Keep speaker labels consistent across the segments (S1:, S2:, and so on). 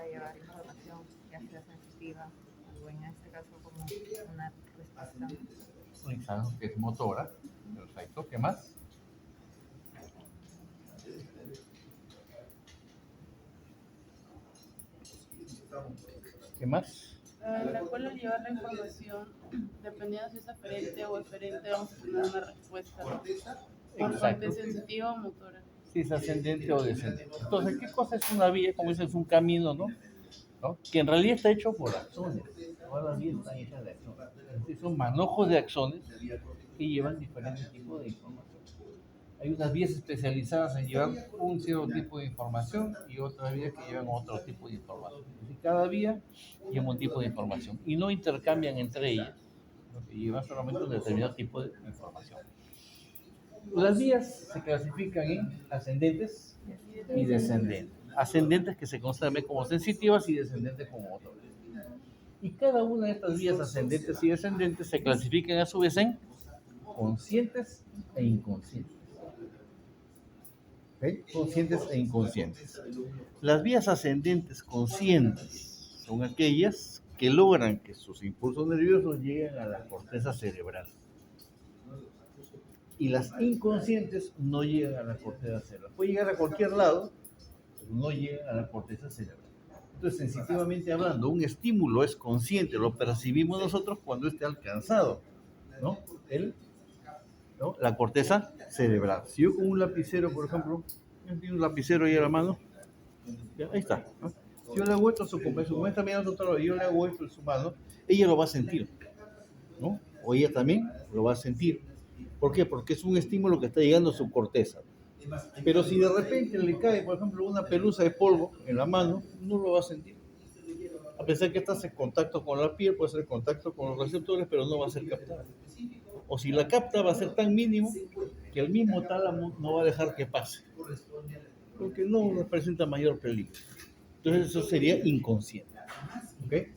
S1: para llevar información, ya sea sensitiva, o en este caso como una respuesta.
S2: Exacto, que es motora. Perfecto. ¿Qué más? ¿Qué más?
S3: La cual al llevar la información, dependiendo si es aferente o eferente, vamos a tener una respuesta por parte sensitiva o motora.
S2: Si es ascendente o descendente. Entonces, ¿qué cosa es una vía? Como dices, es un camino, ¿no? Que en realidad está hecho por axones. Todas las vías están hechas de axones. Es decir, son manojos de axones que llevan diferentes tipos de información. Hay unas vías especializadas en llevar un cierto tipo de información y otras vías que llevan otro tipo de información. Es decir, cada vía lleva un tipo de información y no intercambian entre ellas, lo que lleva solamente un determinado tipo de información. Las vías se clasifican en ascendentes y descendentes. Ascendentes que se consideran como sensitivas y descendentes como motoras. Y cada una de estas vías ascendentes y descendentes se clasifican a su vez en conscientes e inconscientes. ¿Okay? Conscientes e inconscientes. Las vías ascendentes conscientes son aquellas que logran que sus impulsos nerviosos lleguen a la corteza cerebral. Y las inconscientes no llegan a la corteza cerebral. Puede llegar a cualquier lado, pero no llegan a la corteza cerebral. Entonces, sensitivamente hablando, un estímulo es consciente, lo percibimos nosotros cuando esté alcanzado, ¿no? La corteza cerebral. Si yo con un lapicero, por ejemplo, yo tengo un lapicero ahí a la mano, ya, ahí está, ¿no? Si yo le hago esto a su compañero está mirando otro lado y yo le hago esto en su mano, ella lo va a sentir, ¿no? O ella también lo va a sentir. ¿Por qué? Porque es un estímulo que está llegando a su corteza. Pero si de repente le cae, por ejemplo, una pelusa de polvo en la mano, no lo va a sentir. A pesar que estás en contacto con la piel, puede ser en contacto con los receptores, pero no va a ser captada. O si la capta, va a ser tan mínimo que el mismo tálamo no va a dejar que pase, porque no representa mayor peligro. Entonces eso sería inconsciente. ¿Okay?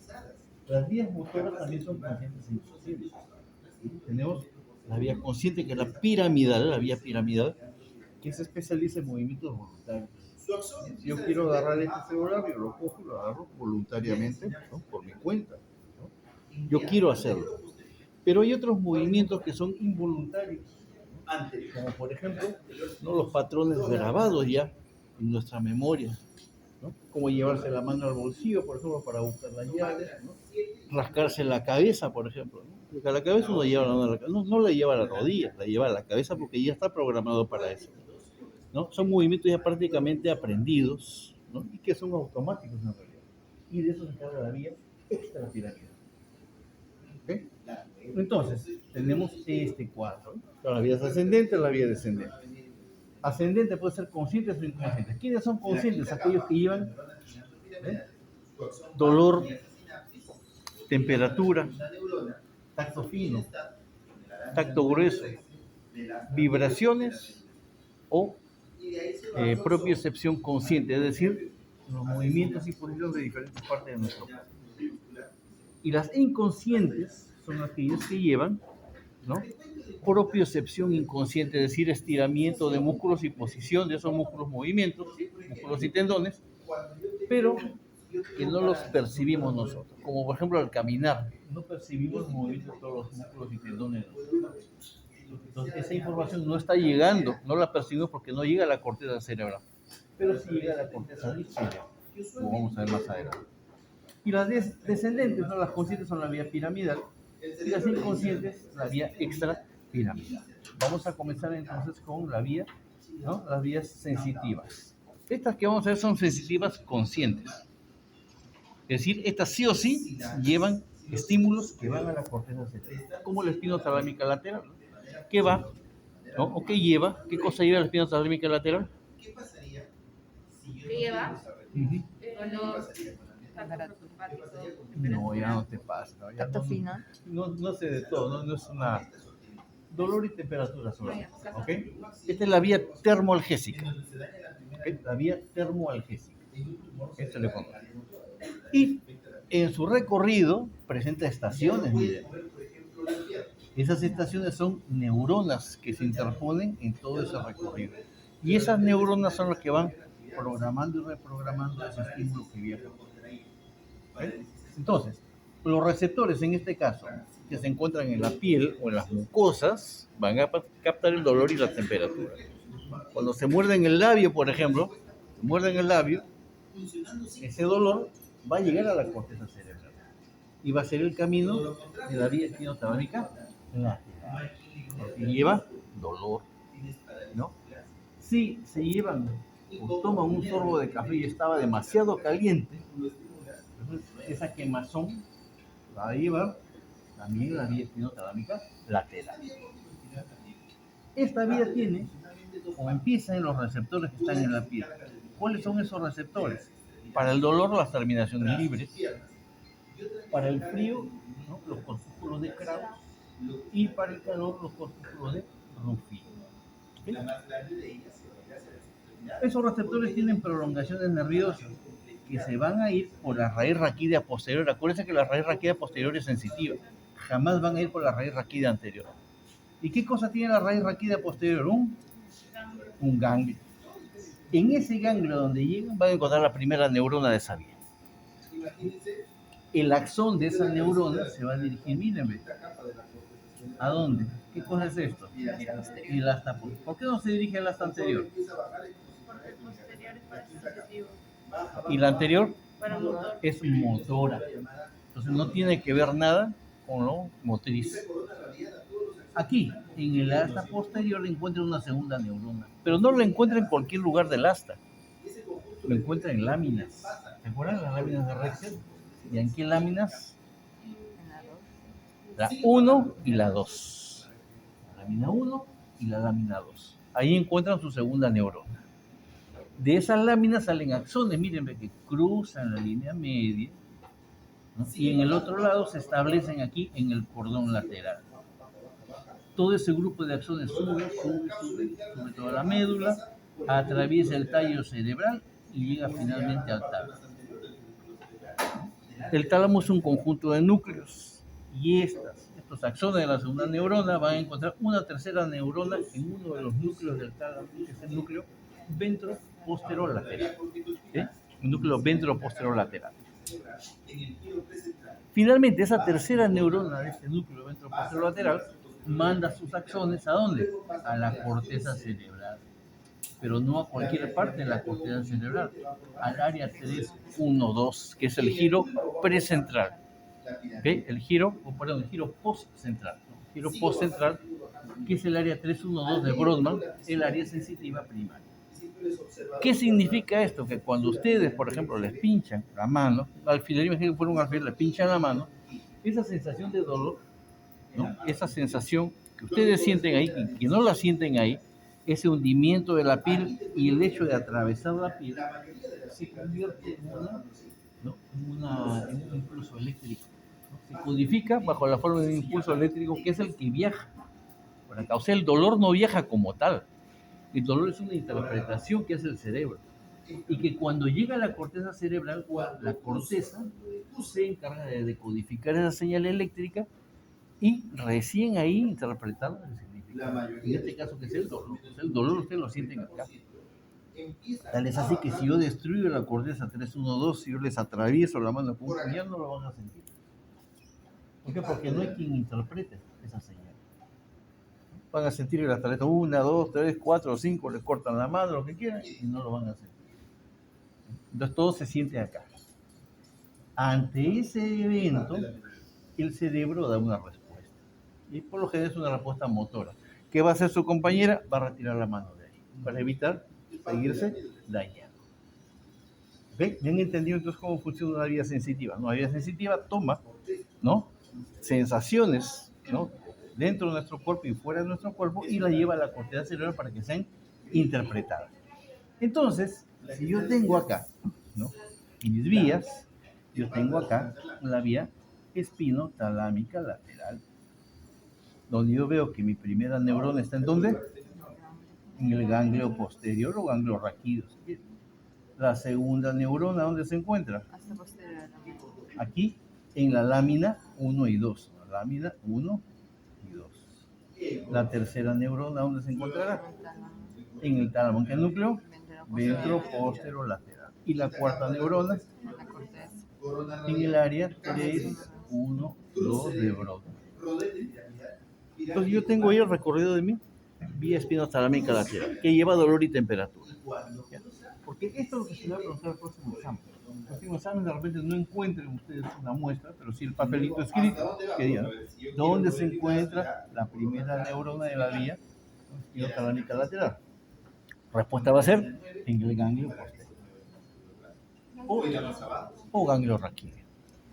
S2: Las vías motoras también son conscientes e inconscientes. Tenemos la vía consciente, que es la vía piramidal, que se especializa en movimientos voluntarios. Si yo quiero agarrar este celular, yo lo cojo y lo agarro voluntariamente, ¿no? Por mi cuenta, ¿no? Yo quiero hacerlo. Pero hay otros movimientos que son involuntarios, ¿no? Como por ejemplo, ¿no? Los patrones grabados ya en nuestra memoria, ¿no? Como llevarse la mano al bolsillo, por ejemplo, para buscar las llaves, ¿no? Rascarse la cabeza, por ejemplo, ¿no? Porque a la cabeza uno lleva la mano, no la lleva a la rodilla, la lleva a la cabeza porque ya está programado para eso, ¿no? Son movimientos ya prácticamente aprendidos, ¿no? Y que son automáticos en realidad. Y de eso se encarga la vía extrapiramidal. ¿Okay? Entonces, tenemos este cuadro, ¿no? La vía ascendente, la vía descendente. Ascendente puede ser consciente o inconsciente. ¿Quiénes son conscientes? Aquellos que llevan dolor, temperatura, tacto fino, tacto grueso, vibraciones o propiocepción consciente, es decir, los movimientos y posiciones de diferentes partes de nuestro cuerpo. Y las inconscientes son aquellos que llevan, ¿no? Propiocepción inconsciente, es decir, estiramiento de músculos y posición de esos músculos, movimientos, músculos y tendones, pero que no los percibimos nosotros. Como por ejemplo al caminar, no percibimos los movimientos de todos los músculos y tendones. Entonces esa información no está llegando, no la percibimos porque no llega a la corteza cerebral, pero sí llega a la corteza del cerebro, como vamos a ver más adelante. Y las descendentes, ¿no? Las conscientes son la vía piramidal y las inconscientes la vía extrapiramidal. Vamos a comenzar entonces con la vía, ¿no? Las vías sensitivas. Estas que vamos a ver son sensitivas conscientes. Es decir, estas sí o sí llevan estímulos que van a la corteza cerebral, como la espinotalámica lateral, que va, ¿no? O que lleva, ¿qué cosa lleva la espinotalámica lateral?
S1: ¿Qué lleva? Dolor,
S2: No, ya no te pasa. ¿No?
S1: tacto fino.
S2: No sé de todo, no es una dolor y temperatura solamente. ¿Okay? Esta es la vía termoalgésica. ¿Okay? La vía termoalgésica. Esto le pongo. Y en su recorrido presenta estaciones, miren. Esas estaciones son neuronas que se interponen en todo ese recorrido. Y esas neuronas son las que van programando y reprogramando ese estímulo que viaja. ¿Okay? Entonces, los receptores en este caso, que se encuentran en la piel o en las mucosas, van a captar el dolor y la temperatura. Cuando se muerden el labio, por ejemplo, se muerden el labio, ese dolor va a llegar a la corteza cerebral y va a ser el camino de la vía espinotalámica lateral, porque lleva dolor, ¿no? Si se llevan o toman un sorbo de café y estaba demasiado caliente, entonces esa quemazón va a llevar también la vía espinotalámica lateral. Esta vía tiene o empieza en los receptores que están en la piel. ¿Cuáles son esos receptores? Para el dolor, las terminaciones libres. Para el frío, ¿no?, los corpúsculos de Kraus. Y para el calor, los corpúsculos de Ruffin. ¿Okay? Esos receptores tienen prolongaciones nerviosas que se van a ir por la raíz raquídea posterior. Acuérdense que la raíz raquídea posterior es sensitiva. Jamás van a ir por la raíz raquídea anterior. ¿Y qué cosa tiene la raíz raquídea posterior? Un ganglio. En ese ganglio donde llegan van a encontrar la primera neurona de esa vía. El axón de esa neurona se va a dirigir, miren, ¿a dónde? ¿Qué cosa es esto? El asta posterior. ¿Por qué no se dirige al asta anterior?
S3: Porque el posterior es para sensitivo.
S2: Y la anterior
S3: Para motor.
S2: es motora. Entonces no tiene que ver nada con lo motriz. Aquí, en el asta posterior, encuentra una segunda neurona, pero no la encuentra en cualquier lugar del asta. Lo encuentra en láminas. ¿Se acuerdan las láminas de Rexel? ¿Y en qué láminas?
S1: En la 2.
S2: La 1 y la 2. La lámina 1 y la lámina 2. Ahí encuentran su segunda neurona. De esas láminas salen axones, miren, que cruzan la línea media, ¿no? Y en el otro lado se establecen aquí en el cordón lateral. Todo ese grupo de axones sube toda la médula, atraviesa el tallo cerebral y llega finalmente al tálamo. El tálamo es un conjunto de núcleos y estos axones de la segunda neurona van a encontrar una tercera neurona en uno de los núcleos del tálamo, que es el núcleo ventroposterolateral. ¿Sí? Un núcleo ventroposterolateral. Finalmente, esa tercera neurona de este núcleo ventroposterolateral manda sus axones ¿a dónde? A la corteza cerebral, pero no a cualquier parte de la corteza cerebral, al área 3-1-2, que es el giro precentral. ¿Okay? El giro postcentral. El giro postcentral, que es el área 3-1-2 de Brodmann, el área sensitiva primaria. ¿Qué significa esto? Que cuando ustedes, por ejemplo, les pinchan la mano, alfiler, imagínense que fuera un alfiler, le pinchan la mano, esa sensación de dolor, ¿no?, esa sensación que ustedes sienten ahí y que no la sienten ahí, ese hundimiento de la piel y el hecho de atravesar la piel se convierte en un impulso eléctrico, ¿no? Se codifica bajo la forma de un impulso eléctrico que es el que viaja por acá. O sea, el dolor no viaja como tal. El dolor es una interpretación que hace el cerebro y que cuando llega a la corteza cerebral, la corteza se encarga de decodificar esa señal eléctrica y recién ahí interpretar el significado. En este caso, que es el dolor. El dolor ustedes lo sienten acá. Tal es así que si yo destruyo la corteza 3-1-2, si yo les atravieso la mano con un puñal, no lo van a sentir. ¿Por qué? Porque no hay quien interprete esa señal. Van a sentir que la tarjeta 1, 2, 3, 4, 5, les cortan la mano, lo que quieran, y no lo van a sentir. Entonces todo se siente acá. Ante ese evento, el cerebro da una respuesta. Y por lo general es una respuesta motora. ¿Qué va a hacer su compañera? Va a retirar la mano de ahí, para evitar seguirse dañando. ¿Ven? ¿Ya han entendido entonces cómo funciona una vía sensitiva? Una vía sensitiva toma, ¿no?, sensaciones, ¿no?, dentro de nuestro cuerpo y fuera de nuestro cuerpo y la lleva a la corteza cerebral para que sean interpretadas. Entonces, si yo tengo acá, ¿no?, mis vías, yo tengo acá la vía espinotalámica lateral, donde yo veo que mi primera neurona está ¿en dónde? En el ganglio posterior o ganglio raquídeo. La segunda neurona, ¿dónde se encuentra?
S1: Hasta posterior también.
S2: Aquí, en la lámina 1 y 2. La lámina 1 y 2. La tercera neurona, ¿dónde se encontrará? En el tálamo. ¿En qué núcleo? ventroposterolateral. Y la cuarta neurona
S1: La corteza.
S2: en el área 3, 1, 2 de Broca. Entonces yo tengo ahí el recorrido de mi vía espinotalámica lateral, que lleva dolor y temperatura. ¿Ya? Porque esto es lo que se le va a preguntar al próximo examen. El próximo examen de repente no encuentren ustedes una muestra, pero sí el papelito escrito que diga dónde se encuentra la primera neurona de la vía espinotalámica lateral. La respuesta va a ser en el ganglio posterior o ganglio raquídeo.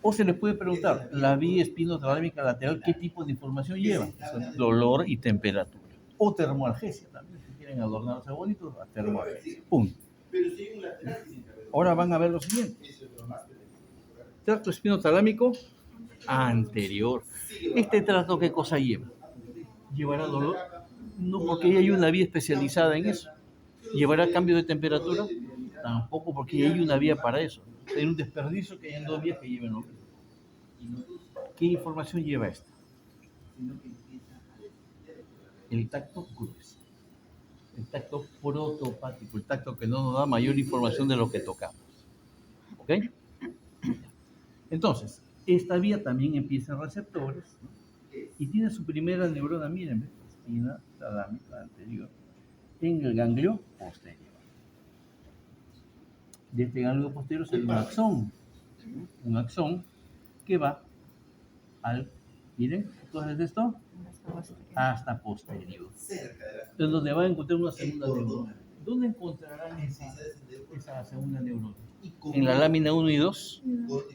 S2: O se les puede preguntar, la vía espinotalámica lateral, ¿qué tipo de información lleva? Dolor y temperatura. O termoalgesia también, si quieren adornarse bonitos, la termoalgesia. Punto. Ahora van a ver lo siguiente. Tracto espinotalámico anterior. ¿Este trato qué cosa lleva? ¿Llevará dolor? No, porque hay una vía especializada en eso. ¿Llevará cambio de temperatura? Tampoco, porque hay una vía para eso. Hay un desperdicio que hay en dos vías que lleven lo mismo. ¿Qué información lleva esta? El tacto grueso, el tacto protopático, el tacto que no nos da mayor información de lo que tocamos. ¿Ok? Entonces, esta vía también empieza en receptores, ¿no? Y tiene su primera neurona, miren, espina talámica anterior, en el ganglio posterior. De este ganglio posterior sale un axón que va al, miren, entonces esto, hasta posterior. Entonces, donde va a encontrar una segunda neurona. ¿Dónde encontrarán esa segunda neurona? ¿En la lámina 1 y 2?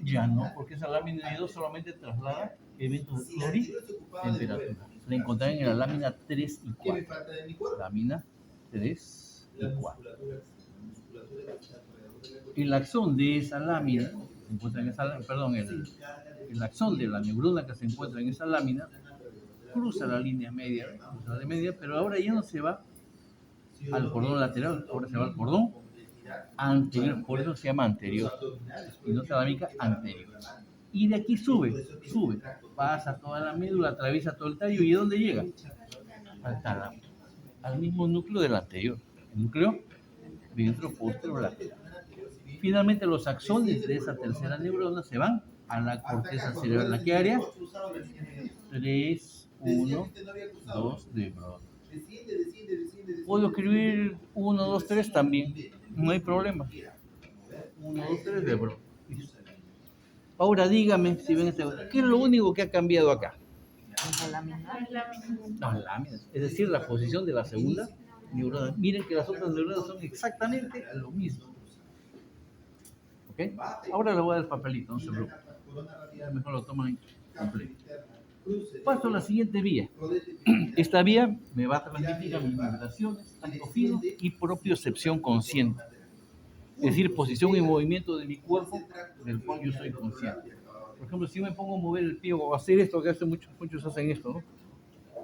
S2: Ya no, porque esa lámina 1 y 2 solamente traslada eventos de flor y temperatura. La encontrarán en la lámina 3 y 4. Lámina 3 y 4. El axón de esa lámina, se encuentra en esa, perdón, el axón de la neurona que se encuentra en esa lámina cruza la línea media, pero ahora ya no se va al cordón lateral, ahora se va al cordón anterior, por eso se llama anterior, espinotalámica anterior. Y de aquí sube, pasa toda la médula, atraviesa todo el tallo, ¿y a dónde llega? Al tálamo, al mismo núcleo del anterior, el núcleo ventroposterolateral. Finalmente los axones de esa tercera neurona se van a la corteza cerebral. ¿A qué área? 3, 1, 2 de Broca. Puedo escribir 1, 2, 3 también, no hay problema. 1, 2, 3 de Broca. Ahora dígame si ven ¿qué es lo único que ha cambiado acá?
S1: La lámina.
S2: Las láminas, es decir, la posición de la segunda neurona. Miren que las otras neuronas son exactamente lo mismo. ¿Ok? Ahora le voy a dar el papelito, no se preocupen. Mejor lo toman completo. Paso a la siguiente vía. Esta vía me va a transmitir a mis vibraciones, tacto fino y propiocepción consciente. Es decir, posición y movimiento de mi cuerpo del cual yo soy consciente. Por ejemplo, si yo me pongo a mover el pie o a hacer esto, que hace muchos hacen esto,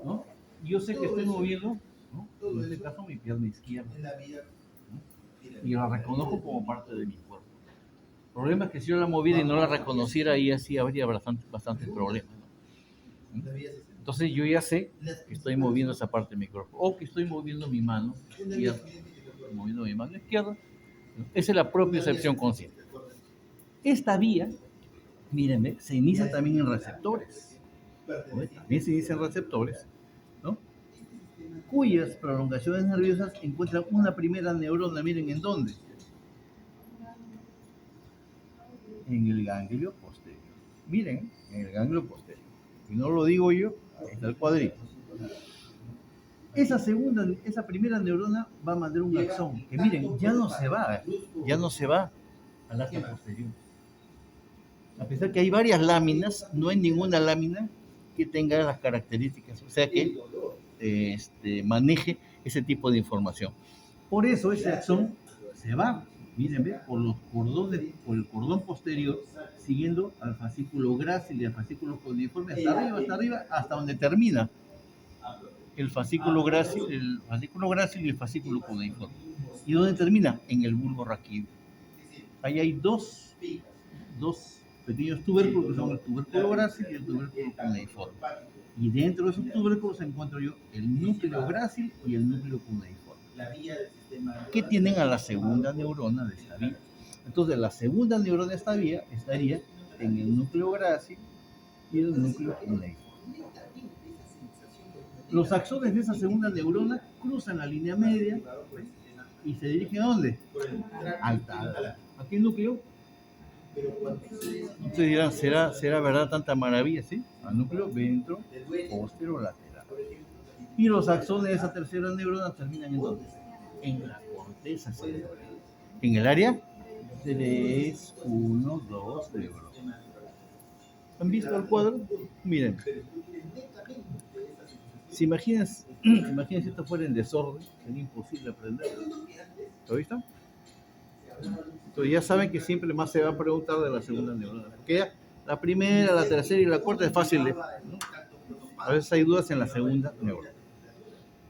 S2: ¿no? Yo sé que estoy moviendo, ¿no? En este caso, mi pierna izquierda, ¿no? Y la reconozco como parte de mi cuerpo. El problema es que si yo la moviera y no la reconociera, ahí así habría bastantes problemas, ¿no? Entonces yo ya sé que estoy moviendo esa parte de mi cuerpo, o que estoy moviendo mi mano izquierda, moviendo mi mano izquierda, ¿no? Esa es la propiocepción consciente. Esta vía, mírenme, se inicia también en receptores, ¿no? También se inicia en receptores, ¿no? Cuyas prolongaciones nerviosas encuentran una primera neurona, miren en dónde. En el ganglio posterior. Miren, en el ganglio posterior. Y no lo digo yo, ahí está el cuadrito. Esa primera neurona va a mandar un axón, que miren, ya no se va al asta posterior. A pesar que hay varias láminas, no hay ninguna lámina que tenga las características, o sea que maneje ese tipo de información. Por eso ese axón se va, miren, por el cordón posterior, siguiendo al fascículo grácil y al fascículo cuneiforme hasta arriba, hasta donde termina el fascículo grácil y el fascículo cuneiforme. ¿Y dónde termina? En el bulbo raquídeo. Ahí hay dos pequeños tubérculos que son el tubérculo grácil y el tubérculo cuneiforme. Y dentro de esos tubérculos encuentro yo el núcleo grácil y el núcleo cuneiforme. que tienen a la segunda neurona de esta vía. Entonces, la segunda neurona de esta vía estaría en el núcleo grácil y el núcleo cuneiforme. Los axones de esa segunda neurona cruzan la línea media y se dirigen ¿a dónde? Al tálamo. ¿A qué núcleo? Ustedes dirán, ¿será verdad tanta maravilla? ¿Sí? Al núcleo ventro, postero, lateral. Y los axones de esa tercera neurona terminan ¿en dónde? En la corteza cerebral. En el área 3, 1, 2 neuronas. ¿Han visto el cuadro? Miren. Si imagínense si esto fuera en desorden, sería imposible aprenderlo. ¿Lo visto? Entonces ya saben que siempre más se va a preguntar de la segunda neurona. Porque ya la primera, la tercera y la cuarta es fácil de, ¿no? A veces hay dudas en la segunda neurona.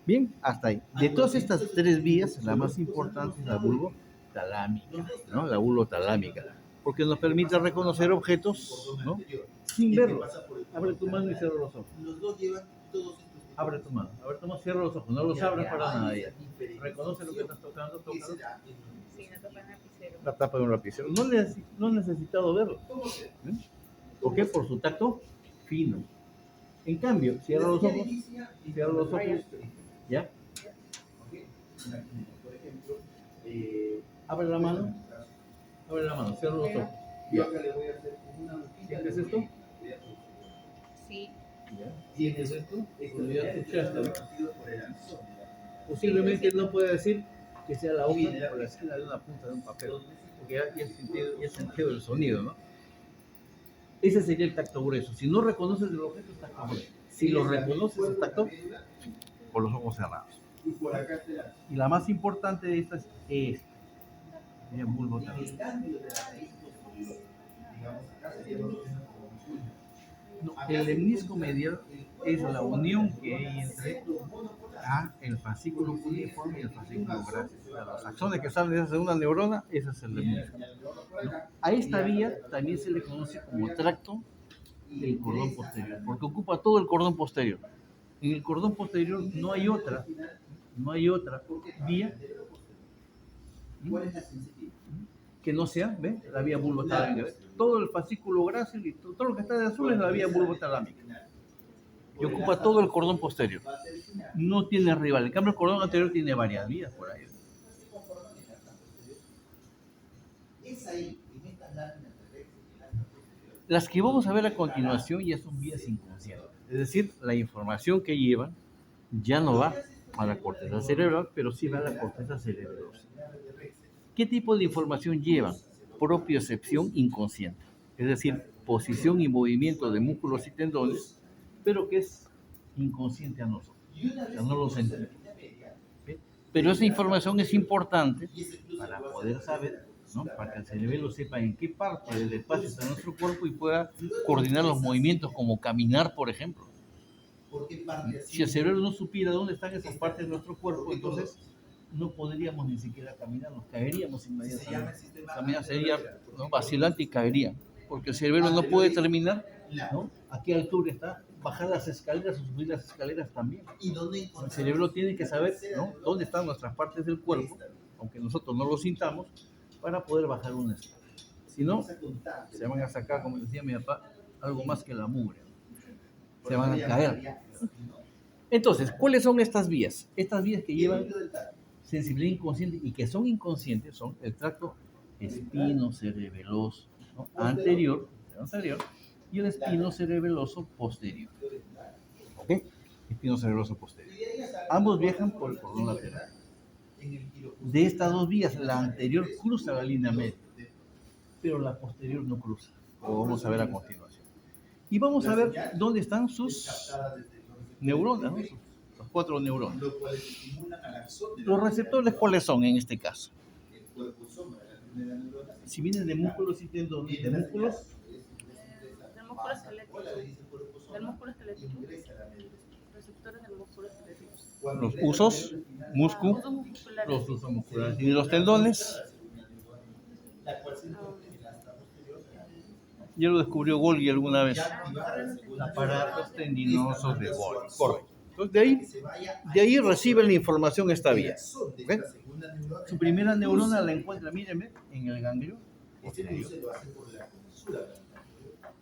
S2: Bien, hasta ahí. De todas estas tres vías, la más importante es la vulvotalámica, ¿no? La vulvotalámica, porque nos permite reconocer objetos, ¿no? Sin verlos. Abre tu mano y cierra los ojos. Abre tu mano, cierra los ojos, no los abras para nada ya. Reconoce lo que estás tocando, tócalo.
S1: Sí, la tapa de un lapicero.
S2: La tapa de un lapicero. No he necesitado verlo. ¿Eh? ¿Por qué? Por su tacto fino. En cambio, cierra los ojos. ¿Ya? Abre la mano, cierra los ojos. ¿Ya? ¿Sientes esto?
S1: Sí.
S2: ¿Sientes esto? Ya escuchaste, ¿no? Posiblemente no puede decir que sea la hoja o la esquina de una punta de un papel, porque ya he sentido el sonido, ¿no? Ese sería el tacto grueso. Si no reconoces el objeto, es tacto grueso. Si lo reconoces, es tacto con los ojos cerrados. Y la más importante de estas es esta. Vulvotalámica. No, el lemnisco medial es la unión que hay entre el fascículo cuneiforme y el fascículo grácil. Los axones que salen de esa segunda neurona, ese es el lemnisco. A esta vía también se le conoce como tracto del cordón posterior, porque ocupa todo el cordón posterior. En el cordón posterior no hay otra vía que no sea, ¿ve? La vía vulvotalámica. Todo el fascículo grácil y todo lo que está de azul es la vía vulvotalámica. Y ocupa todo el cordón posterior. No tiene rival. En cambio, el cordón anterior tiene varias vías por ahí. Las que vamos a ver a continuación ya son vías inconscientes. Es decir, la información que llevan ya no va a la corteza cerebral, pero sí va a la corteza cerebrosa. ¿Qué tipo de información llevan? Propiocepción inconsciente, es decir, posición y movimiento de músculos y tendones, pero que es inconsciente a nosotros, o sea, no lo sentimos. ¿Okay? Pero esa información es importante para poder saber, ¿no? Para que el cerebelo sepa en qué parte del espacio está nuestro cuerpo y pueda coordinar los movimientos como caminar, por ejemplo. Si el cerebro no supiera dónde están esas partes de nuestro cuerpo, entonces no podríamos ni siquiera caminar, nos caeríamos inmediatamente. Caminar sería, ¿no?, vacilante y caería, porque el cerebro no puede determinar, ¿no?, a qué altura está, bajar las escaleras o subir las escaleras también. El cerebro tiene que saber, ¿no?, dónde están nuestras partes del cuerpo, aunque nosotros no lo sintamos, para poder bajar una escalera. Si no, se van a sacar, como decía mi papá, algo más que la mugre. Se van a caer. Entonces, ¿cuáles son estas vías? Estas vías que llevan sensibilidad inconsciente y que son inconscientes son el tracto espinocerebeloso, ¿no?, anterior y el espinocerebeloso posterior. ¿Ok? Espinocerebeloso posterior. Ambos viajan por el cordón lateral. De estas dos vías, la anterior cruza la línea media, pero la posterior no cruza. Lo vamos a ver a continuación. Y vamos a ver dónde están sus neuronas, ¿no? Los 4 neuronas. Los receptores, ¿cuáles son en este caso? Si vienen de músculos y tendones, de músculos.
S3: Del músculo esquelético. Receptores del músculo esquelético.
S2: Los usos, los usos musculares. Y los tendones. Ya lo descubrió Golgi alguna vez. Aparatos tendinosos de Golgi. Correcto. Entonces, de ahí recibe la información esta vía. ¿Ok? Su primera neurona la encuentra, mírenme, en el ganglio posterior.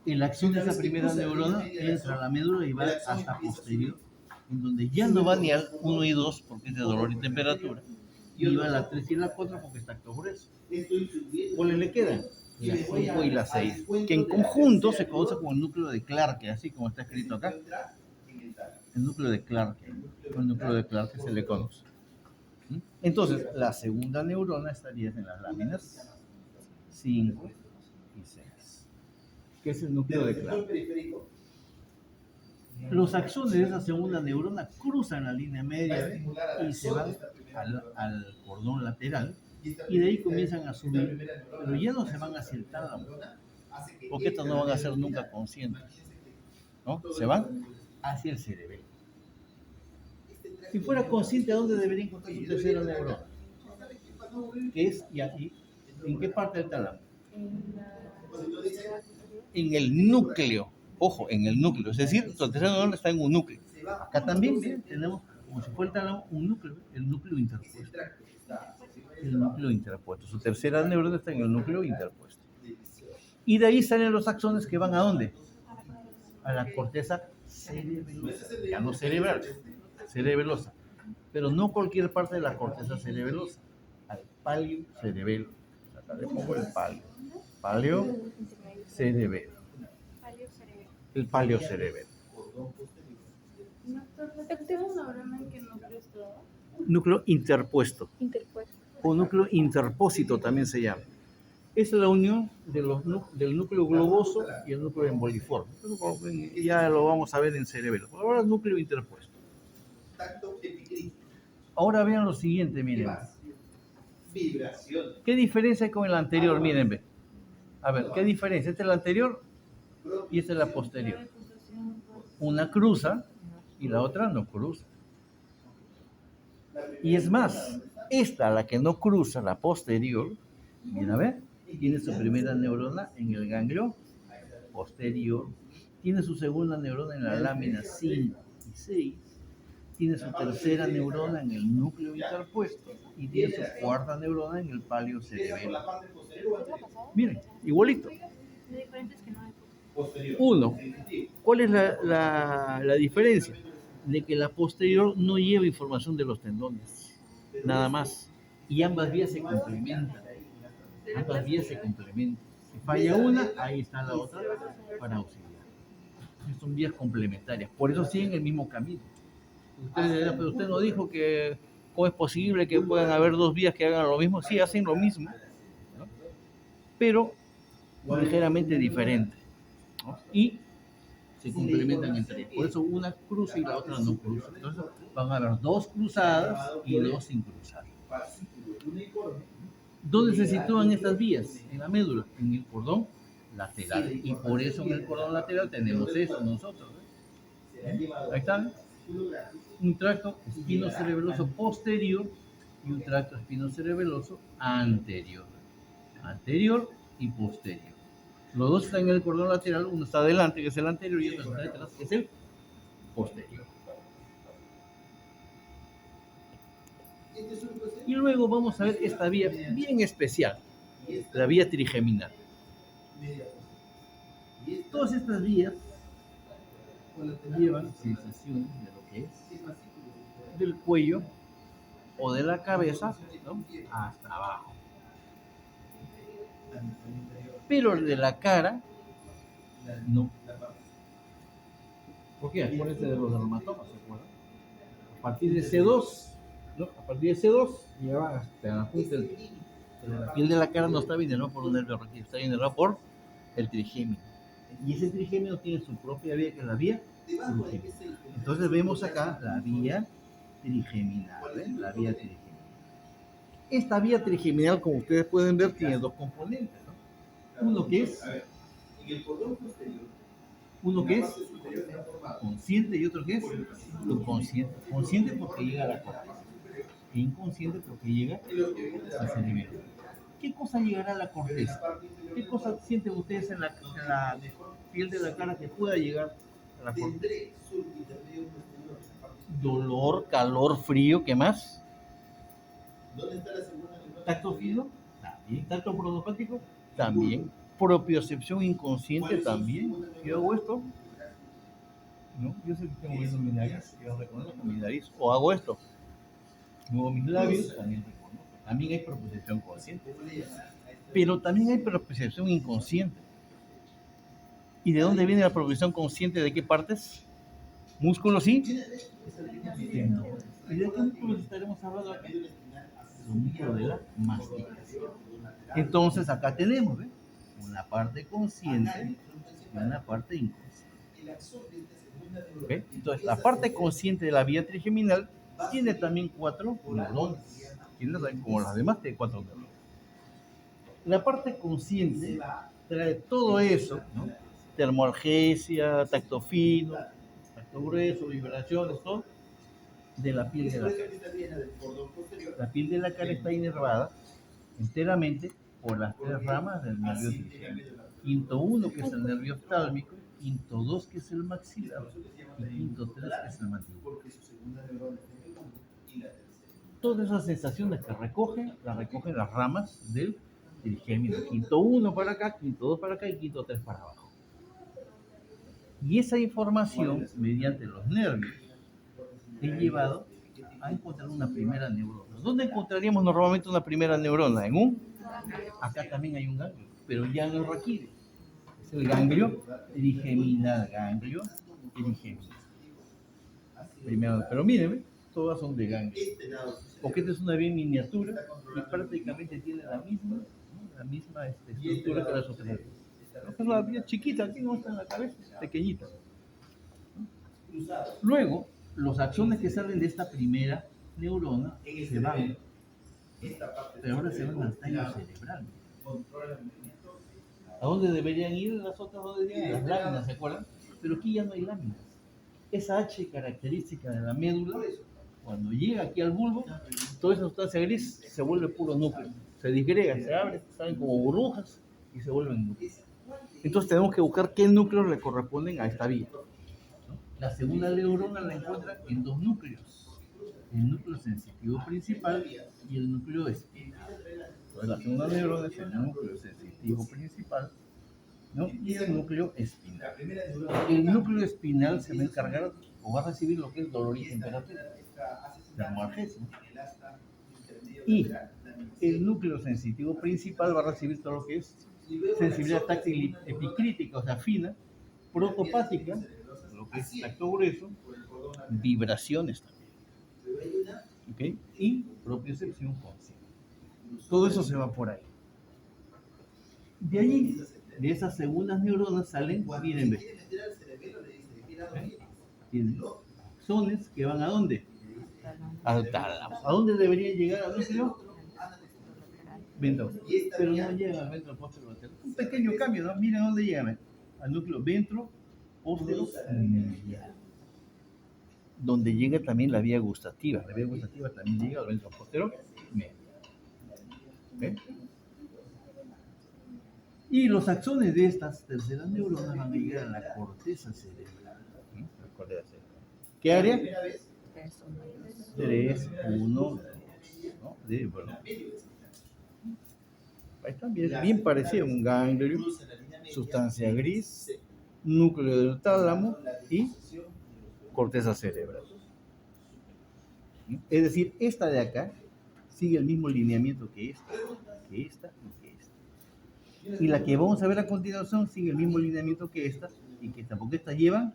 S2: Y la acción de esa primera neurona entra a la médula y va hasta posterior, en donde ya no va ni al 1 y 2 porque es de dolor y temperatura, y va a la 3 y la 4 porque está acto grueso. ¿Cuáles le quedan? La 5 y la 6, que en conjunto se conoce como el núcleo de Clarke, así como está escrito acá. El núcleo de Clarke, el núcleo de Clarke se le conoce. Entonces, la segunda neurona estaría en las láminas 5 y 6, que es el núcleo de Clarke. Los axones de esa segunda neurona cruzan la línea media y se van al cordón lateral, y de ahí comienzan a subir, pero ya no se van hacia el tálamo, porque estos no van a ser nunca conscientes, ¿no? Se van hacia el cerebelo. Si fuera consciente, ¿a dónde debería encontrar su tercera neurona? ¿Qué es? ¿Y en qué parte del tálamo? En el núcleo. Ojo, en el núcleo. Es decir, su tercera neurona está en un núcleo. Acá también, bien, tenemos, como si fuera el tálamo, un núcleo, el núcleo interpuesto. El núcleo interpuesto. Su tercera neurona está en el núcleo interpuesto. Y de ahí salen los axones que van ¿a dónde? A la corteza cerebelosa. Ya no cerebral, cerebelosa. Pero no cualquier parte de la corteza cerebelosa. Al palio cerebelo. Acá le pongo el palio. Palio cerebelo. El palio cerebelo.
S3: ¿Tengo una neurona en qué núcleo está?
S2: Núcleo interpuesto. O núcleo interpósito también se llama. Es la unión de del núcleo globoso y el núcleo emboliforme. Ya lo vamos a ver en cerebelo. Ahora el núcleo interpuesto. Ahora vean lo siguiente, miren. ¿Qué diferencia hay con el anterior? Miren, ve. A ver, ¿qué diferencia? Esta es la anterior y esta es la posterior. Una cruza y la otra no cruza. Y es más, esta, la que no cruza, la posterior, mira, ve, tiene su primera neurona en el ganglio posterior, tiene su segunda neurona en la lámina 5 y 6, tiene su tercera neurona en el núcleo interpuesto y tiene su cuarta neurona en el palio cerebelo. Miren, igualito. Uno, ¿cuál es la diferencia? De que la posterior no lleva información de los tendones, nada más, y ambas vías se complementan. Ambas vías se complementan. Si falla una, ahí está la otra para auxiliar. Son vías complementarias, por eso siguen el mismo camino. Pero usted no dijo que cómo es posible que puedan haber dos vías que hagan lo mismo. Sí, hacen lo mismo, ¿no? Pero ligeramente diferente, ¿no? Y se complementan entre ellas. Por eso una cruza y la otra no cruza. Entonces van a haber dos cruzadas y dos sin cruzar. ¿Dónde se sitúan estas vías? En la médula, en el cordón lateral. Y por eso en el cordón lateral tenemos eso nosotros, ¿eh? Ahí están. Un tracto espinocerebeloso posterior y un tracto espinocerebeloso anterior. Anterior y posterior. Los dos están en el cordón lateral, uno está adelante, que es el anterior, y otro está detrás, que es el posterior. Y luego vamos a ver esta vía bien especial, la vía trigeminal. Todas estas vías llevan sensaciones de lo que es del cuello o de la cabeza, ¿no?, hasta abajo. Pero el de la cara, no. ¿Por qué? Acuérdense de los dermatomas, ¿se acuerdan? A partir de C2, ¿no? A partir de C2 lleva hasta la punta del trigémino. La piel de la cara no está inervada por un nervio raquídeo, está inervada por el trigémino. Y ese trigémino tiene su propia vía, que es la vía trigeminal. Entonces vemos acá la vía trigeminal, ¿eh? La vía trigeminal. Esta vía trigeminal, como ustedes pueden ver, tiene dos componentes, ¿no? Uno que es consciente y otro que es inconsciente. Consciente porque llega a la corteza e inconsciente porque llega al cerebelo. ¿Qué cosa llegará a la corteza? ¿Qué cosa sienten ustedes en la piel de la cara que pueda llegar a la corteza? Dolor, calor, frío, ¿qué más? Tacto fino, también. Tacto protopático, también. Propiocepción inconsciente, también. Yo hago esto, ¿no? Yo sé que estoy moviendo mi nariz, yo reconozco mi nariz, o hago esto, muevo mis labios, también reconozco. También hay propiocepción consciente, pero también hay propiocepción inconsciente. ¿Y de dónde viene la propiocepción consciente? ¿De qué partes? Músculos y tendones. ¿Y de qué músculos estaremos hablando acá? El músculo de la masticación. Entonces acá tenemos, ¿eh? Una parte consciente y una parte inconsciente. ¿Okay? Entonces la parte consciente de la vía trigeminal tiene también 4 neuronas. Tiene también, como las demás, tiene 4 neuronas. La parte consciente trae todo eso, ¿no? Termoalgesia, tacto fino, tacto grueso, vibraciones, todo, de la piel de la cara. La piel de la cara está inervada enteramente por las 3 ramas del nervio trigémino. Quinto 1, que es el nervio oftálmico, quinto 2, que es el maxilar, y quinto 3, que es el mandíbula. Todas esas sensaciones que recogen, las recogen las ramas del trigémino. Quinto 1 para acá, quinto 2 para acá y quinto 3 para abajo. Y esa información, mediante los nervios, es llevado a encontrar una primera neurona. ¿Dónde encontraríamos normalmente una primera neurona? Acá también hay un ganglio, pero ya en el raquídeo. Es el ganglio trigeminal, ganglio trigeminal. Primero, pero mírenme, todas son de ganglio. Porque esta es una bien miniatura y prácticamente tiene la misma estructura que las otras. Esta es una bien chiquita, aquí no está en la cabeza, pequeñita. Luego, los axones que salen de esta primera neurona se van, pero ahora se van al tallo cerebral. ¿A dónde deberían ir las otras? ¿Dónde deberían ir? Las láminas, ¿se acuerdan? Pero aquí ya no hay láminas. Esa H característica de la médula, cuando llega aquí al bulbo, toda esa sustancia gris se vuelve puro núcleo. Se disgrega, se abre, salen como burbujas y se vuelven núcleos. Entonces tenemos que buscar qué núcleos le corresponden a esta vía. La segunda neurona la encuentra en 2 núcleos, el núcleo sensitivo principal y el núcleo espinal. Entonces la segunda neurona es el núcleo sensitivo principal, ¿no? Y el núcleo espinal. El núcleo espinal se va a encargar o va a recibir lo que es dolor y temperatura, termoalgesia. Y el núcleo sensitivo principal va a recibir todo lo que es sensibilidad táctil epicrítica, o sea, fina, protopática, lo que es tacto grueso, vibraciones también, ¿okay? Y propiocepción consciente. Todo eso se va por ahí. De ahí, de esas segundas neuronas salen, miren, tienen zones que van ¿a dónde? Al tálamo. ¿A dónde debería llegar al núcleo? Ventro. Pero no llega al ventro póstero lateral. Un pequeño cambio, ¿no? Miren dónde llega, al núcleo ventro póstero medial, donde llega también la vía gustativa. La vía gustativa también llega al ventro póstero medial. ¿Okay? Y los axones de estas terceras neuronas van a llegar a la corteza cerebral. ¿Qué área? 3, 1, 2. ¿No? Bueno. Ahí está bien parecido, un ganglio, sustancia gris, núcleo del tálamo y corteza cerebral. Es decir, esta de acá sigue el mismo lineamiento que esta y que esta. Y la que vamos a ver a continuación sigue el mismo lineamiento que esta y que esta, porque esta lleva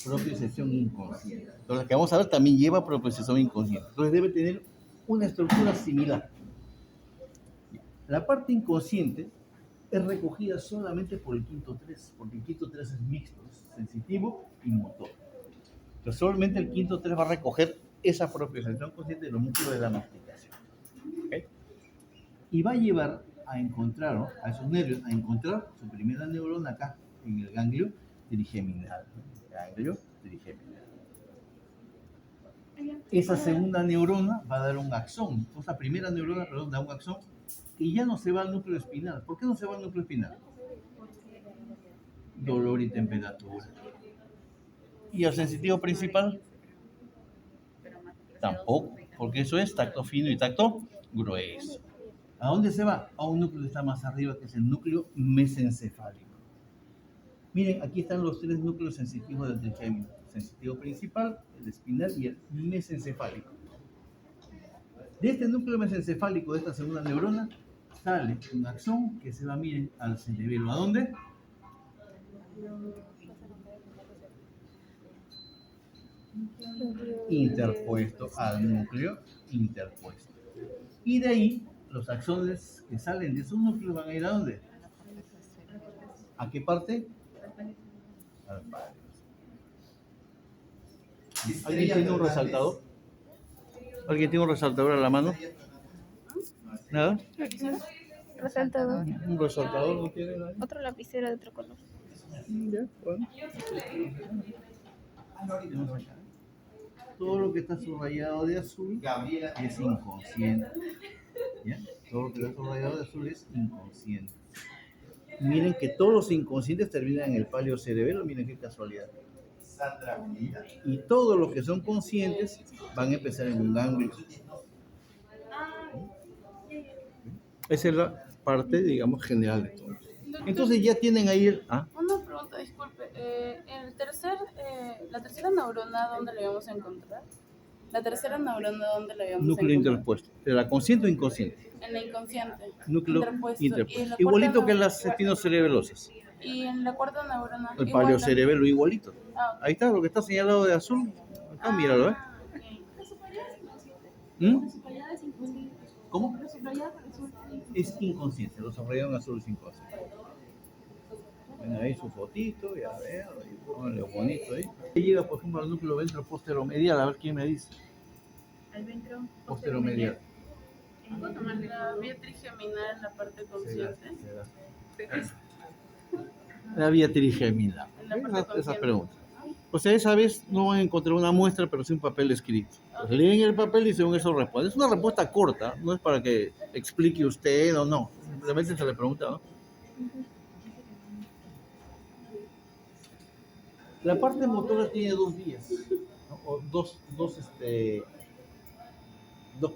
S2: propiocepción inconsciente. Entonces la que vamos a ver también lleva propiocepción inconsciente. Entonces debe tener una estructura similar. La parte inconsciente es recogida solamente por el quinto 3, porque el quinto 3 es mixto, es sensitivo y motor. Entonces solamente el quinto 3 va a recoger esa propiocepción consciente de los músculos de la masticación. ¿Okay? Y va a llevar a encontrar, ¿no? A esos nervios, a encontrar su primera neurona acá, en el ganglio trigeminal. Ganglio trigeminal. Esa segunda neurona va a dar un axón. Esa primera neurona, perdón, da un axón que ya no se va al núcleo espinal. ¿Por qué no se va al núcleo espinal? Dolor y temperatura. ¿Y el sensitivo principal? Tampoco, porque eso es tacto fino y tacto grueso. ¿A dónde se va? A un núcleo que está más arriba, que es el núcleo mesencefálico. Miren, aquí están los tres núcleos sensitivos del trigémino. El sensitivo principal, el espinal y el mesencefálico. De este núcleo mesencefálico, de esta segunda neurona, sale un axón que se va, miren, al cerebelo. ¿A dónde? Interpuesto al núcleo interpuesto. Y de ahí, los axones que salen de esos núcleos van a ir ¿a dónde? ¿A qué parte? Al pálido. ¿Alguien tiene un resaltador? ¿Alguien tiene un resaltador a la mano? ¿Nada?
S4: Resaltador.
S2: ¿Un resaltador no tiene nadie?
S4: Otro lapicero de otro color.
S2: Ya, bueno. Todo lo que está subrayado de azul es inconsciente. ¿Ya? Todo lo que está subrayado de azul es inconsciente. Miren que todos los inconscientes terminan en el palio cerebelo, miren qué casualidad. Y todos los que son conscientes van a empezar en un ganglio. Esa es la parte, digamos, general de todo. Entonces ya tienen ahí el... ¿Ah?
S3: Una pregunta, disculpe. La tercera neurona, ¿dónde la vamos a encontrar? La tercera neurona, ¿dónde la vamos a
S2: Núcleo
S3: encontrar?
S2: interpuesto. ¿De la consciente o inconsciente?
S3: En la inconsciente.
S2: Núcleo
S3: Interpuesto.
S2: interpuesto.
S3: Y en la
S2: Igualito
S3: cuarta
S2: que las espinocerebelosas.
S3: Y en la cuarta neurona.
S2: El
S3: igual
S2: paleocerebelo igualito.
S3: Ah, ok.
S2: Ahí está, lo que está señalado de azul. Acá, míralo, ¿eh?
S3: Ok.
S2: ¿Mm? ¿Cómo? Es inconsciente, lo subrayado en azul es inconsciente. Ven ahí su fotito, ya ver, ponle bonito ahí. Llega, por ejemplo, al núcleo ventroposteromedial, a ver quién me dice.
S1: Al ventro
S2: Posteromedial.
S3: La vía trigeminal en la parte consciente.
S2: La vía trigeminal.
S3: En la parte
S2: Esas
S3: consciente.
S2: preguntas. O sea, esa vez no van a encontrar una muestra, pero sí un papel escrito. Pues leen el papel y según eso responden. Es una respuesta corta, no es para que explique usted o no. Simplemente se le pregunta, ¿no? La parte motora tiene dos vías, ¿no? O dos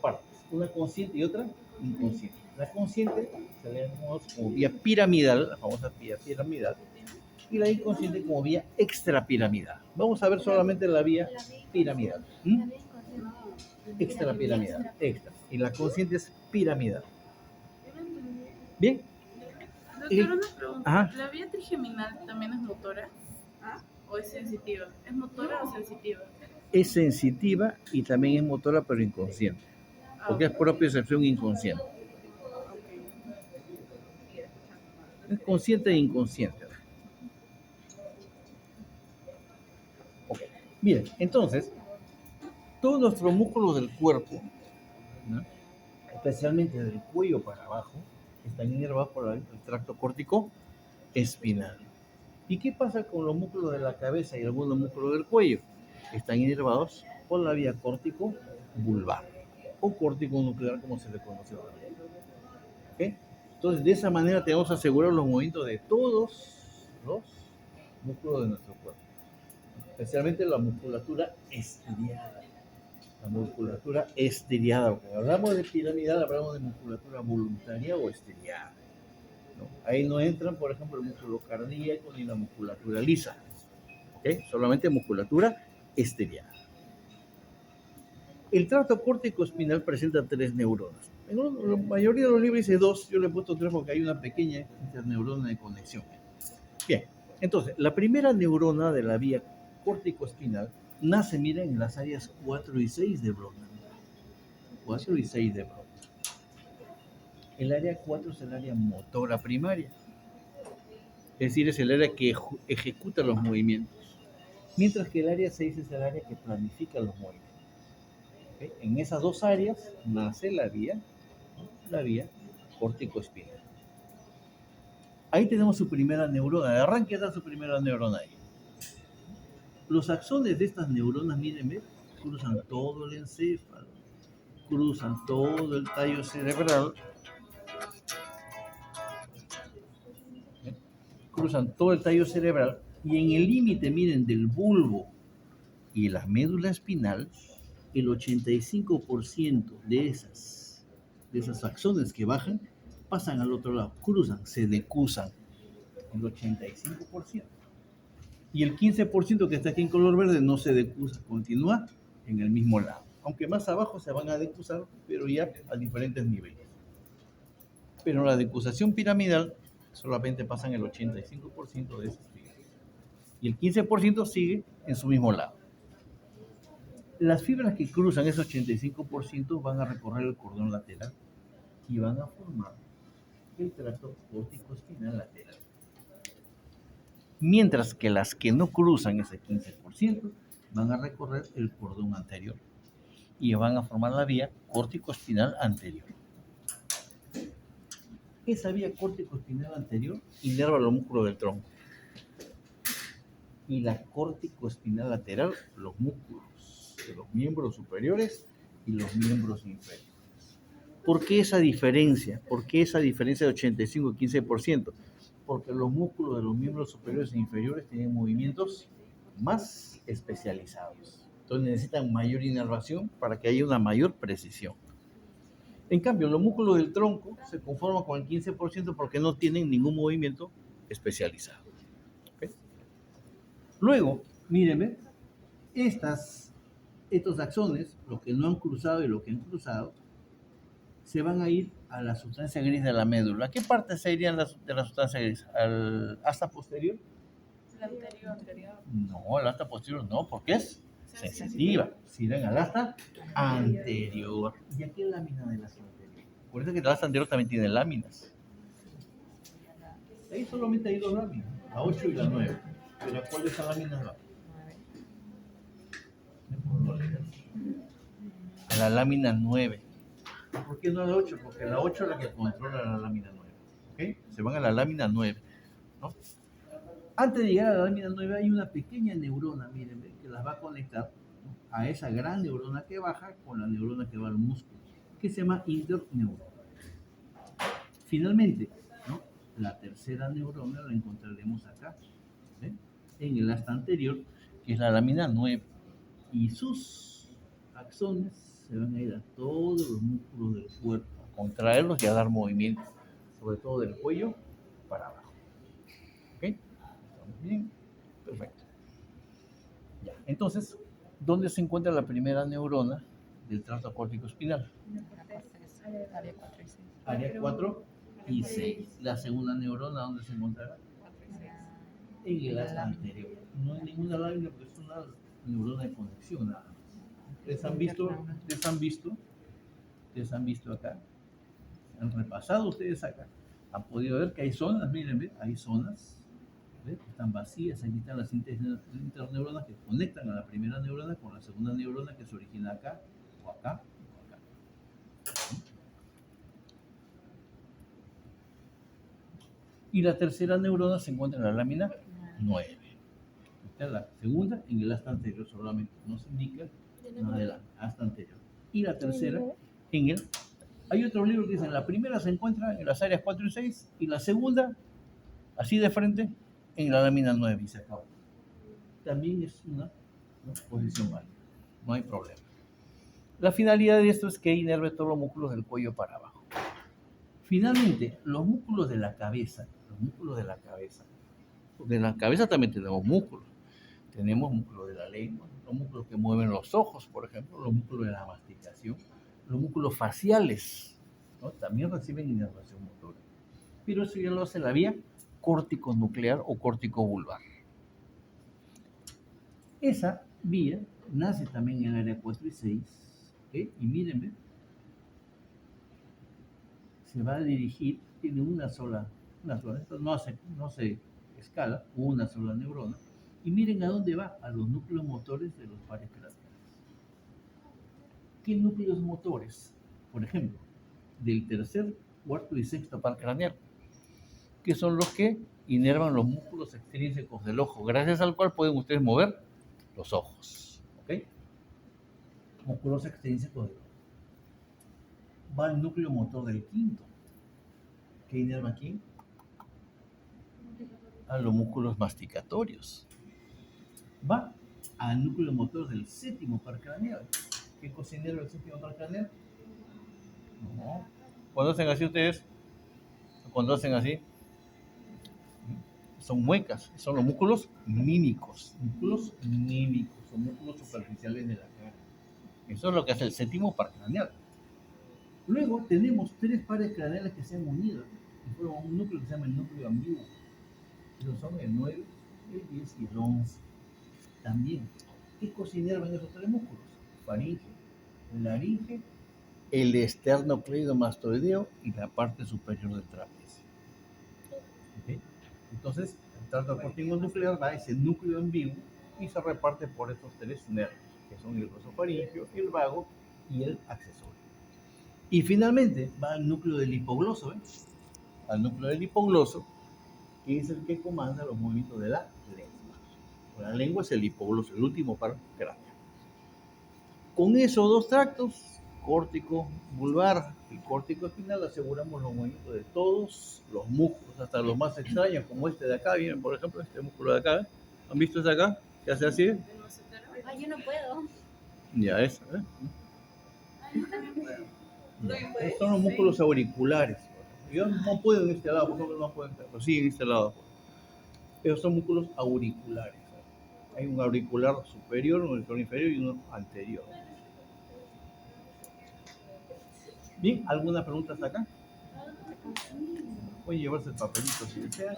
S2: partes, una consciente y otra inconsciente. La consciente se le llama como vía piramidal, la famosa vía piramidal, y la inconsciente como vía extrapiramidal. Vamos a ver solamente la vía piramidal. Extrapiramidal, extra. Y la consciente es piramidal. Bien.
S3: Doctora, una pregunta.
S2: Ajá.
S3: ¿La vía trigeminal también es motora? ¿O es sensitiva? ¿Es motora o sensitiva?
S2: Es sensitiva y también es motora, pero inconsciente. Porque es propiocepción inconsciente. Es consciente e inconsciente. Ok. Bien, entonces, todos nuestros músculos del cuerpo, ¿no? Especialmente del cuello para abajo, están inervados por el tracto córtico espinal. ¿Y qué pasa con los músculos de la cabeza y algunos músculos del cuello? Están inervados por la vía córtico vulvar o córtico nuclear, como se le conoce ahora. ¿Okay? Entonces, de esa manera tenemos asegurados los movimientos de todos los músculos de nuestro cuerpo, especialmente la musculatura estriada. La musculatura estriada. Cuando hablamos de piramidal, hablamos de musculatura voluntaria o estriada. ¿No? Ahí no entran, por ejemplo, el músculo cardíaco ni la musculatura lisa. ¿Okay? Solamente musculatura estriada. El tracto córtico espinal presenta 3 neuronas. En la mayoría de los libros dice 2, yo le he puesto 3 porque hay una pequeña interneurona de conexión. Bien, entonces, la primera neurona de la vía córtico espinal nace, miren, en las áreas 4 y 6 de Brodmann. 4 y 6 de Brodmann. El área 4 es el área motora primaria. Es decir, es el área que ejecuta los movimientos. Mientras que el área 6 es el área que planifica los movimientos. ¿Okay? En esas dos áreas nace la vía córtico-espinal. Ahí tenemos su primera neurona. De arranque está su primera neurona ahí. Los axones de estas neuronas, miren, cruzan todo el encéfalo, cruzan todo el tallo cerebral, cruzan todo el tallo cerebral y en el límite, miren, del bulbo y la médula espinal el 85% de esas axones que bajan pasan al otro lado, cruzan, se decusan, el 85%. Y el 15% que está aquí en color verde no se decusa, continúa en el mismo lado. Aunque más abajo se van a decusar, pero ya a diferentes niveles. Pero la decusación piramidal solamente pasa en el 85% de esas fibras. Y el 15% sigue en su mismo lado. Las fibras que cruzan ese 85% van a recorrer el cordón lateral y van a formar el tracto córtico-espinal lateral. Mientras que las que no cruzan ese 15% van a recorrer el cordón anterior y van a formar la vía córtico-espinal anterior. Esa vía córtico-espinal anterior inerva los músculos del tronco y la córtico-espinal lateral los músculos de los miembros superiores y los miembros inferiores. ¿Por qué esa diferencia? ¿Por qué esa diferencia de 85 y 15%? Porque los músculos de los miembros superiores e inferiores tienen movimientos más especializados. Entonces necesitan mayor inervación para que haya una mayor precisión. En cambio, los músculos del tronco se conforman con el 15% porque no tienen ningún movimiento especializado. ¿Okay? Luego, mírenme, estos axones, los que no han cruzado y los que han cruzado, se van a ir a la sustancia gris de la médula. ¿A qué parte se irían de la sustancia gris? ¿Al asta posterior?
S3: La anterior.
S2: No, al asta posterior no, porque es sensitiva. Se irán al asta anterior. ¿Y a qué lámina del asta anterior? Por eso que el asta anterior también tiene láminas. Ahí solamente hay dos láminas, la 8 y la 9. ¿Pero a cuál de esas láminas va? A la lámina 9. ¿Por qué no a la 8? Porque la 8 es la que controla la lámina 9. ¿Okay? Se van a la lámina 9. ¿No? Antes de llegar a la lámina 9 hay una pequeña neurona, mírenme, que las va a conectar, ¿no?, a esa gran neurona que baja con la neurona que va al músculo, que se llama interneurona. Finalmente, ¿no?, la tercera neurona la encontraremos acá, ¿ven?, en el asta anterior, que es la lámina 9, y sus axones se van a ir a todos los músculos del cuerpo, a contraerlos y a dar movimiento, sobre todo del cuello para abajo. ¿Ok? ¿Estamos bien? Perfecto. Ya. Entonces, ¿dónde se encuentra la primera neurona del tracto córtico espinal?
S1: Área 4 y 6.
S2: Área 4 y 6. La segunda neurona, ¿dónde se encontrará?
S1: 4 y 6.
S2: En el asta anterior. No hay ninguna lámina, porque es una neurona de conexión nada más. ¿Ustedes han visto acá? ¿Han repasado ustedes acá? Han podido ver que hay zonas, miren, ¿ve? Hay zonas, ¿ve?, que están vacías. Aquí están las interneuronas que conectan a la primera neurona con la segunda neurona que se origina acá, o acá, o acá. Y la tercera neurona se encuentra en la lámina 9. Esta es la segunda en el asta anterior solamente, no se indica más adelante, asta anterior. Y la tercera en el... Hay otro libro que dice, la primera se encuentra en las áreas 4 y 6 y la segunda, así de frente, en la lámina 9 y se acabó. También es una, ¿no?, posición válida, no hay problema. La finalidad de esto es que inerve todos los músculos del cuello para abajo. Finalmente, los músculos de la cabeza, de la cabeza también tenemos músculos. Tenemos músculos de la lengua, los músculos que mueven los ojos, por ejemplo, los músculos de la masticación, los músculos faciales, ¿no?, también reciben inervación motora. Pero eso ya lo hace la vía córtico-nuclear o córtico-vulvar. Esa vía nace también en el área 4 y 6, ¿okay? Y mírenme, se va a dirigir, tiene una sola, esto no se escala, una sola neurona. Y miren a dónde va, a los núcleos motores de los pares craneales. ¿Qué núcleos motores? Por ejemplo, del tercer, cuarto y sexto par craneal, que son los que inervan los músculos extrínsecos del ojo, gracias al cual pueden ustedes mover los ojos. ¿Ok? Músculos extrínsecos del ojo. Va al núcleo motor del quinto, que inerva aquí a los músculos masticatorios. Va al núcleo motor del séptimo par craneal, ¿Qué cosa nervio existe contra el craneal? No. Cuando hacen así ustedes, cuando hacen así, son muecas, son los músculos mímicos, son músculos superficiales de la cara. Eso es lo que hace el séptimo par craneal. Luego tenemos 3 pares craneales que se han unido y forman un núcleo que se llama el núcleo ambiguo. Esos son el 9, el 10 y el 11. También, ¿qué cosa inervan esos 3 músculos? Faringe, laringe, el esternocleidomastoideo y la parte superior del trapecio. ¿Okay? Entonces, el tracto cortico nuclear da ese núcleo ambiguo y se reparte por estos 3 nervios, que son el glosofaringeo, el vago y el accesorio. Y finalmente va al núcleo del hipogloso, ¿ves? Al núcleo del hipogloso, que es el que comanda los movimientos de la lengua. La lengua es el hipogloso, el último par craneal. Con esos 2 tractos, córtico vulvar y córtico espinal, aseguramos los movimientos de todos los músculos, hasta los más extraños, como este de acá. Miren, por ejemplo, este músculo de acá. ¿Han visto este de acá? ¿Qué hace así?
S4: Ay, yo no puedo.
S2: Ya es. Estos son los músculos auriculares. Yo no puedo en este lado, porque no puedo, pero sí en este lado. Esos son músculos auriculares. Hay un auricular superior, un auricular inferior y uno anterior. Bien, ¿alguna pregunta hasta acá? Pueden llevarse el papelito si desean.